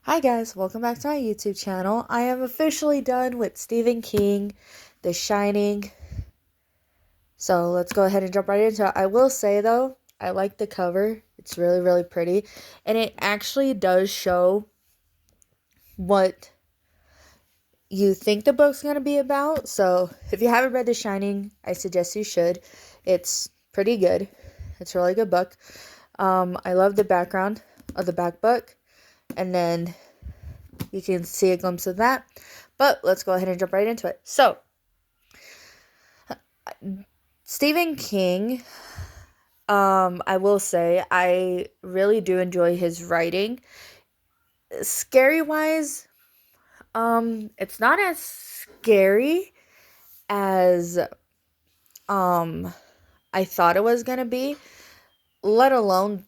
Hi guys, welcome back to my YouTube channel. I am officially done with Stephen King, The Shining. So let's go ahead and jump right into it. I will say though, I like the cover. It's really, really pretty. And it actually does show what you think the book's going to be about. So if you haven't read The Shining, I suggest you should. It's pretty good. It's a really good book. I love the background of the back book. And then you can see a glimpse of that. But let's go ahead and jump right into it. So, Stephen King, I will say, I really do enjoy his writing. Scary wise, it's not as scary as I thought it was gonna be. Let alone,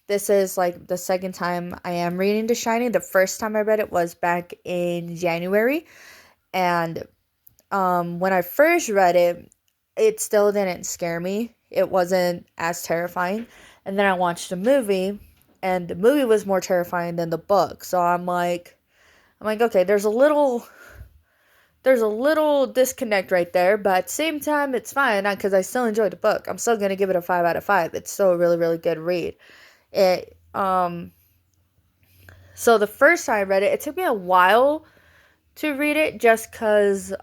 this is like the second time I am reading The Shining. The first time I read it was back in January, and when I first read it, it still didn't scare me. It wasn't as terrifying. And then I watched the movie, and the movie was more terrifying than the book. So I'm like, okay, there's a little disconnect right there, but at the same time, it's fine because I still enjoyed the book. I'm still gonna give it a 5 out of 5. It's still a really, really good read. It so the first time I read it, it took me a while to read it just because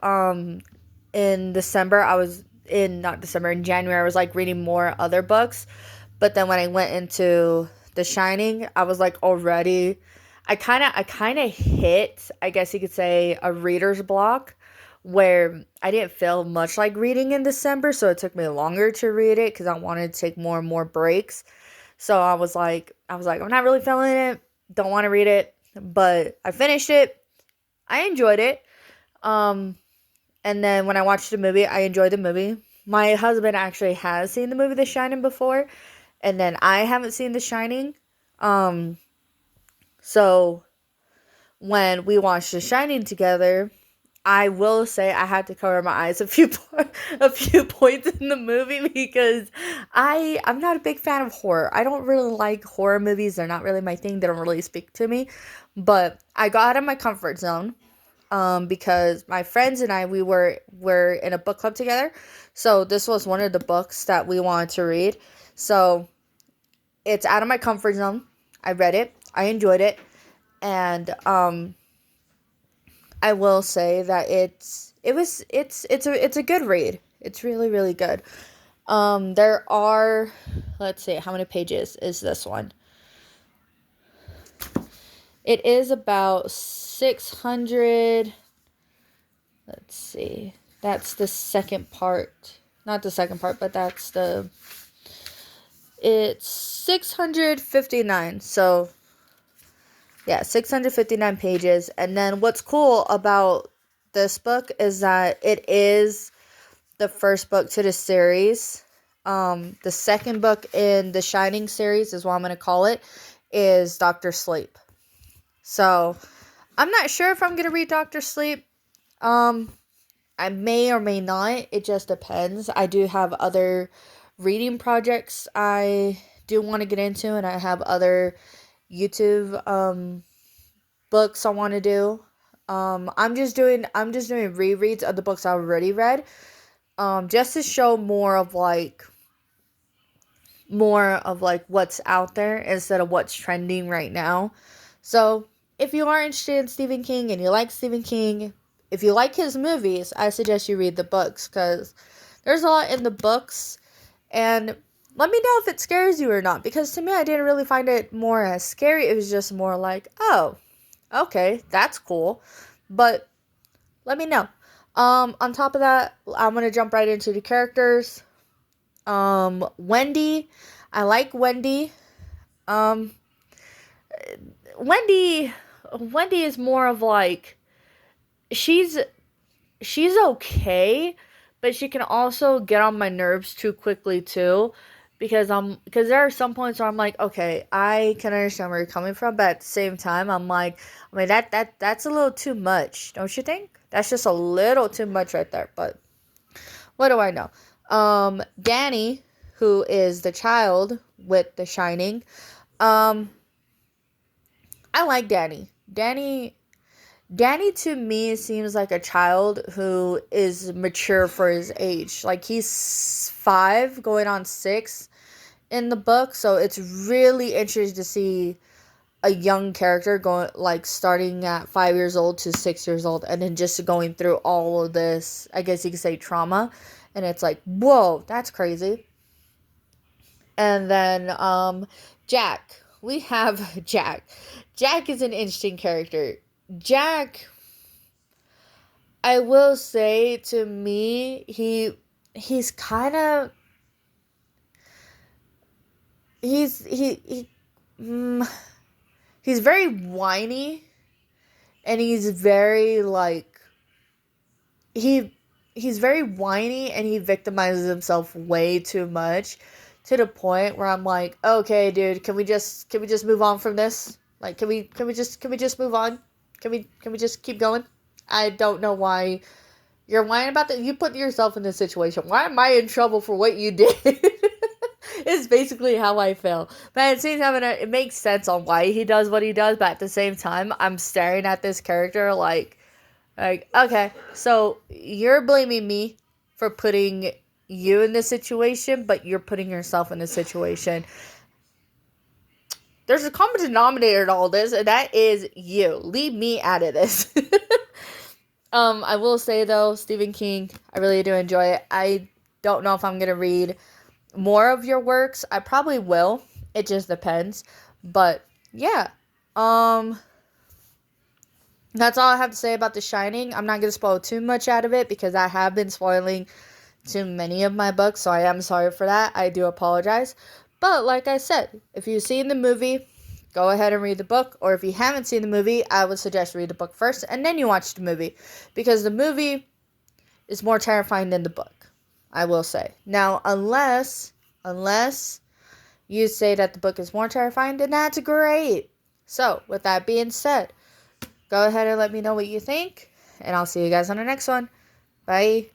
in December I was in not December in January I was like reading more other books, but then when I went into The Shining, I was like already I kind of hit, I guess you could say, a reader's block where I didn't feel much like reading in December, so it took me longer to read it cuz I wanted to take more and more breaks. So I was like I'm not really feeling it. Don't want to read it, but I finished it. I enjoyed it. Um and then when I watched the movie, I enjoyed the movie. My husband actually has seen the movie The Shining before, and then I haven't seen The Shining. Um, so when we watched The Shining together, I will say I had to cover my eyes a few points in the movie because I'm not a big fan of horror. I don't really like horror movies. They're not really my thing. They don't really speak to me. But I got out of my comfort zone because my friends and I we were in a book club together. So this was one of the books that we wanted to read. So it's out of my comfort zone. I read it. I enjoyed it, and I will say that it's a good read. It's really, really good. There are, let's see, how many pages is this one? It is about 600. Let's see. That's the second part. Not the second part, but it's 659. So, yeah, 659 pages. And then what's cool about this book is that it is the first book to the series. The second book in the Shining series is what I'm going to call it, is Doctor Sleep. So, I'm not sure if I'm going to read Doctor Sleep. I may or may not. It just depends. I do have other reading projects I do want to get into, and I have other YouTube books I want to do. I'm just doing rereads of the books I already read. Just to show more of like what's out there instead of what's trending right now. So, if you are interested in Stephen King and you like Stephen King, if you like his movies, I suggest you read the books because there's a lot in the books. And let me know if it scares you or not, because to me, I didn't really find it more as scary. It was just more like, oh, okay, that's cool. But let me know. On top of that, I'm gonna jump right into the characters. Wendy, I like Wendy. Um, Wendy, Wendy is more of like she's she's okay, but she can also get on my nerves too quickly too, because there are some points where I'm like, okay, I can understand where you're coming from, but at the same time, I'm like, I mean that's a little too much, don't you think? That's just a little too much right there. But what do I know? Danny, who is the child with The Shining, um, I like Danny. Danny to me seems like a child who is mature for his age. Like he's 5 going on 6 in the book, so it's really interesting to see a young character going like starting at 5 years old to 6 years old and then just going through all of this, I guess you could say, trauma. And it's like, whoa, that's crazy. And then Jack. We have Jack. Jack is an interesting character. Jack, I will say, to me, he's kind of he he's very whiny, and he's very like he's very whiny, and he victimizes himself way too much, to the point where I'm like, okay, dude, can we just move on from this? Like, can we just move on? Can we just keep going? I don't know why you're whining about that. You put yourself in this situation. Why am I in trouble for what you did? It's basically how I feel. But at the same time, it makes sense on why he does what he does. But at the same time, I'm staring at this character like, okay, so you're blaming me for putting you in this situation, but you're putting yourself in this situation. There's a common denominator in all this, and that is you. Leave me out of this. I will say though, Stephen King, I really do enjoy it. I don't know if I'm gonna read more of your works. I probably will. It just depends. But yeah. That's all I have to say about The Shining. I'm not gonna spoil too much out of it because I have been spoiling too many of my books, so I am sorry for that. I do apologize. But like I said, if you've seen the movie, go ahead and read the book. Or if you haven't seen the movie, I would suggest read the book first and then you watch the movie. Because the movie is more terrifying than the book, I will say. Now, unless you say that the book is more terrifying, then that's great. So, with that being said, go ahead and let me know what you think. And I'll see you guys on the next one. Bye.